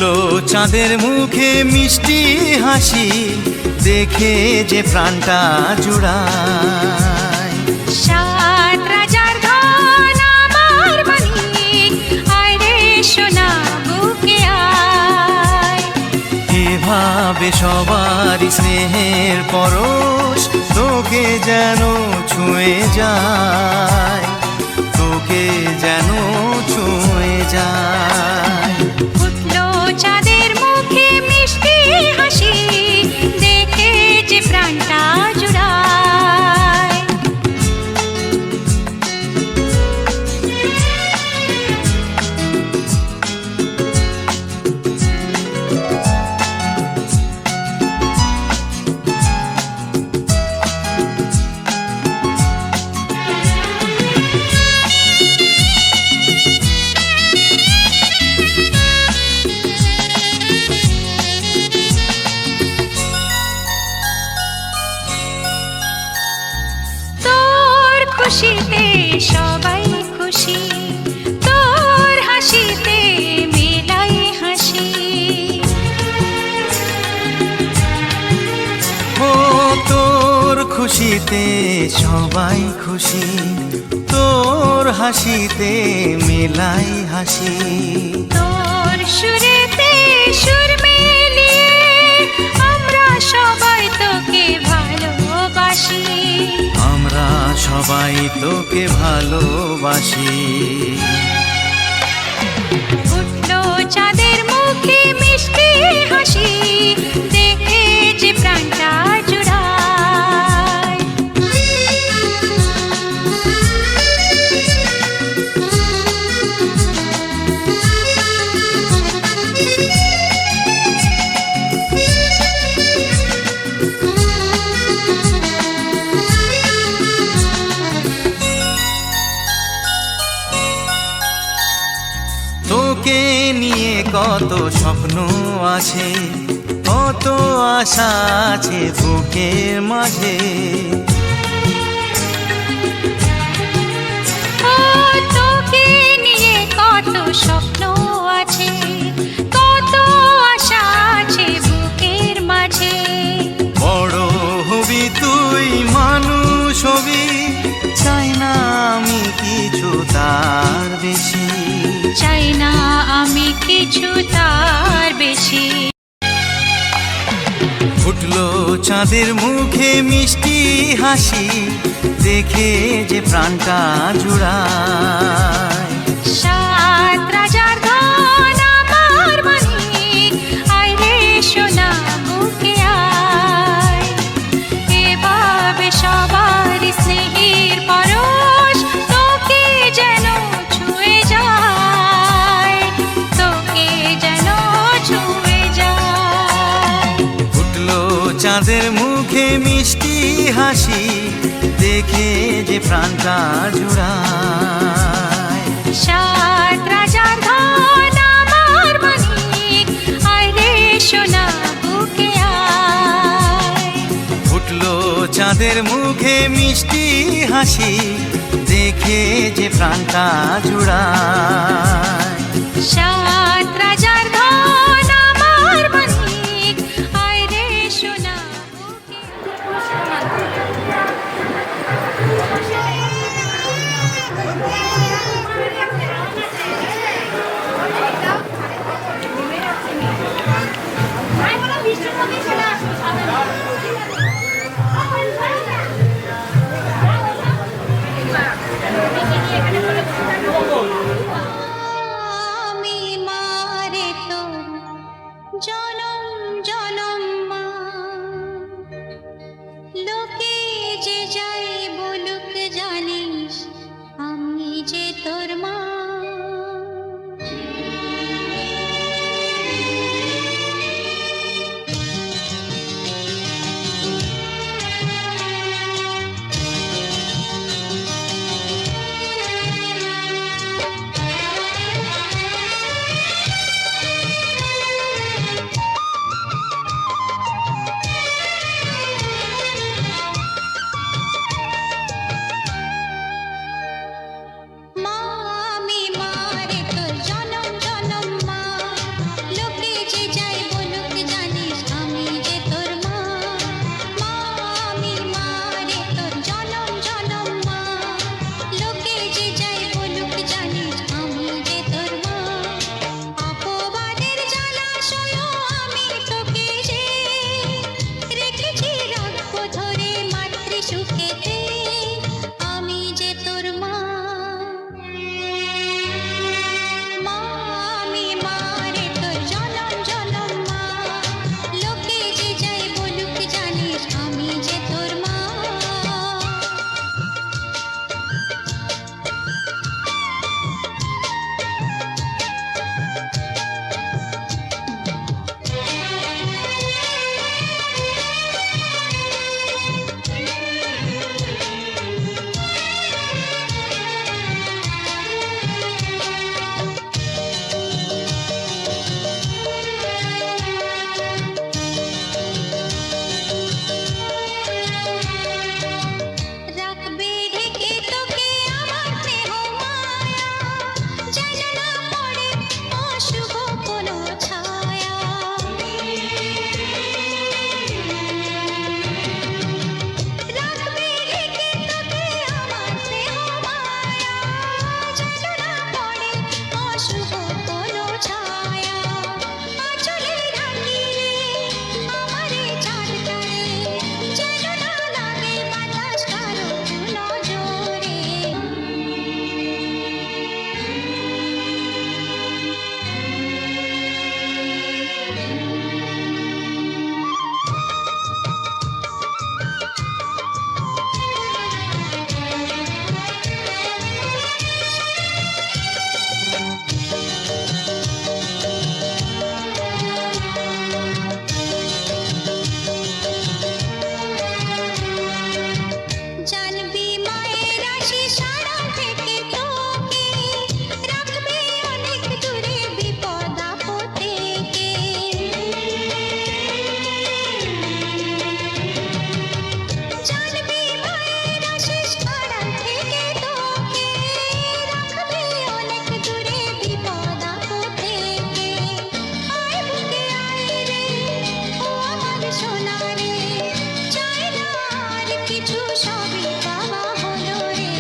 ফুটলো চাঁদের মুখে মিষ্টি হাসি, দেখে যে প্রাণটা জুড়ায়। সাত রাজার ধন আমার মানিক, আয় রে সোনা বুকে আয়। এভাবে সবারই স্নেহের পরশ তোকে যেন ছুঁয়ে যায়, তোকে যেন ছুঁয়ে যায়। ফুটলো চাঁদের মুখে মিষ্টি হাসি, দেখে যে প্রাণটা জুড়ায়। খুশিতে সবাই খুশি, তোর হাসিতে মেলাই হাসি। ও তোর খুশিতে সবাই খুশি, তোর হাসিতে মেলাই হাসি। তোর সুরেতে সুর মিলিয়ে আমরা সবাই তোকে ভালোবাসি, আমরা সবাই তোকে ভালোবাসি। ফুটলো চাঁদের মুখে মিষ্টি হাসি, দেখে যে প্রাণটা জুড়ায়। তোকে নিয়ে কত স্বপ্ন আছে, কত আশা আছে বুকের মাঝে। ও তোকে নিয়ে কত স্বপ্ন আছে, কত আশা আছে বুকের মাঝে। বড় হবি তুই, মানুষ হবি, চাই না আমি কিছু তার বেশি, চাই না আমি কিছু তার বেশি। ফুটলো চাঁদের মুখে মিষ্টি হাসি, দেখে যে প্রাণটা জুড়ায়। সাত রাজার ধন আমার মানিক, আয় রে সোনা বুকে আয়। এভাবে সবার স্নেহের পরশ তোকে যেন ছুঁয়ে যায়, তোকে যেন ছুঁয়ে যায়। ফুটলো চাঁদের মুখে মিষ্টি হাসি, দেখে যে প্রাণটা জুড়ায়। সাত রাজার ধন আমার মানিক, আয় রে সোনা বুকে আয়। ফুটলো চাঁদের মুখে মিষ্টি হাসি, দেখে যে প্রাণটা জুড়ায়। সাত রাজার ধন আমার মানিক, আয় রে সোনা বুকে আমি মারে তো জনম জনম মা, লোকে যে যাই বলুক জানিস আমি যে তোর মা। সুখেতে আমি যে তোর মা। মা আমি মা রে তোর জনম জনম মা, লোকে যে যাই বলুক জানিস আমি যে তোর মা। রাখবে ঢেকে তোকে আমার স্নেহ মায়া, যেন না পড়ে অশুভ কোনো ছায়া। রাখবে ঢেকে তোকে আমার স্নেহ মায়া, যেন না পড়ে অশুভ কোনো ছায়া। আঁচলে ঢাকি রে আমারে চাঁদটারে, যেন না লাগে বাতাস কারো নজরে। জানবি মায়ের আশিস আড়াল থেকে তোকে, রাখবে অনেক দূরে বিপদ আপদ থেকে। জানবি মায়ের আশিস আড়াল থেকে তোকে, রাখবে অনেক দূরে বিপদ আপদ থেকে। আয় বুকে আয় রে ও আমার সোনা রে, চাই না আর কিছু সবই পাওয়া হলো রে।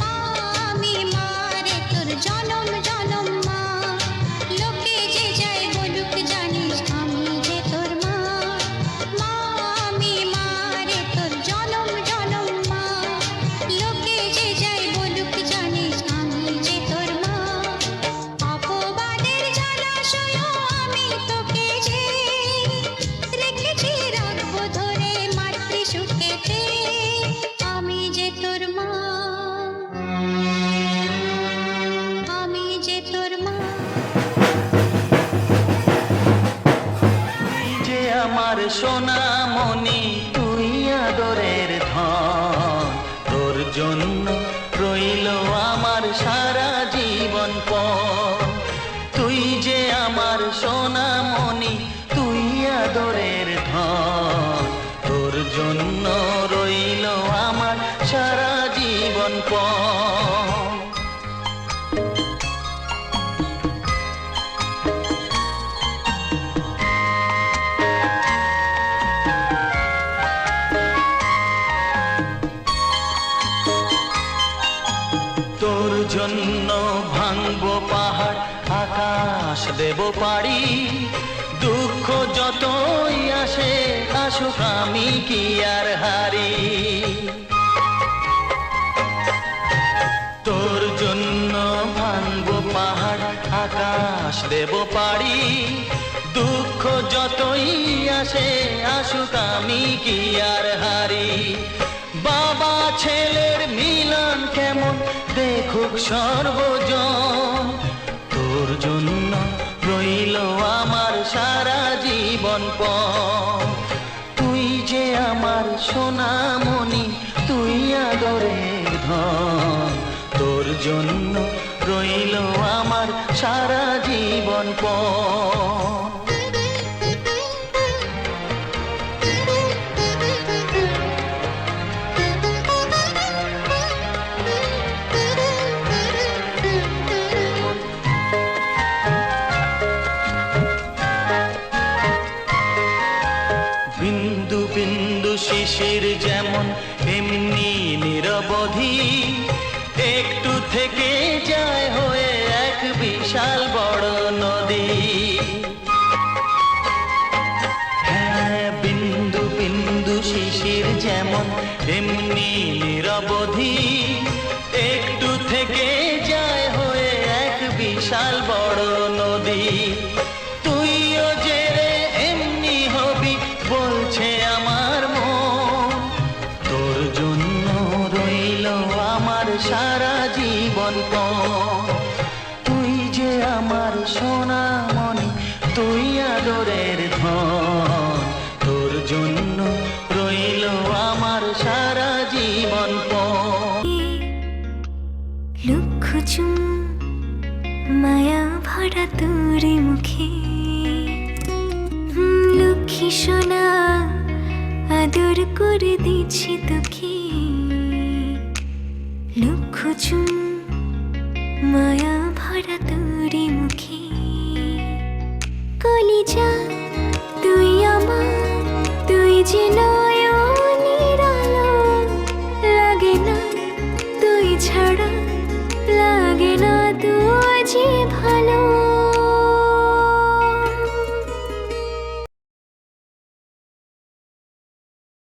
মা আমি মা রে তোর জনম জনম মা, লোকে যে যাই বলুক জানিস আমি যে তোর মা। মা আমি মা রে তোর জনম জনম মা, লোকে যে যাই বলুক জানিস আমি যে তোর মা। অপবাদের জলাশয় আমি তোকে যে রেখেছি রাখবো ধরে মাতৃ সুখেতে আমি যে তোর মা। আমি যে তোর মা। তুই যে আমার সোনামণি, তুই আদরের ধন, তোর জন্য রইল আমার সারা জীবন পণ। তুই যে আমার সোনামণি, তুই আদরের ধন, তোর জন্য রইল আমার সারা জীবন পণ। তোর জন্য ভাঙবো পাহাড়, আকাশ দেব পাড়ি, দুঃখ যতই আসে আসুক আমি কি আর হারি। তোর জন্য ভাঙবো পাহাড়, আকাশ দেব পাড়ি, দুঃখ যতই আসে আসুক আমি কি আর হারি। বাবা ছেলের মিলন কেমন দেখুক সর্বজন, তোর জন্য রইল আমার সারা জীবন পণ। তুই যে আমার সোনামণি, তুই আদরের ধন, তোর জন্য রইল আমার সারা জীবন পণ। বিন্দু বিন্দু শিশির যেমন এমনি নিরবধি, একটু থেকে যায় হয়ে এক বিশাল বড় নদী। ভরা তোর মুখে। লক্ষ্মী সোনা আদর করে দিচ্ছি তোকে, লক্ষ চুম মায়া ভরা তোর মুখে। কলিজা তুই আমার, তুই যে নয়নের আলো, লাগে না তুই ছাড়া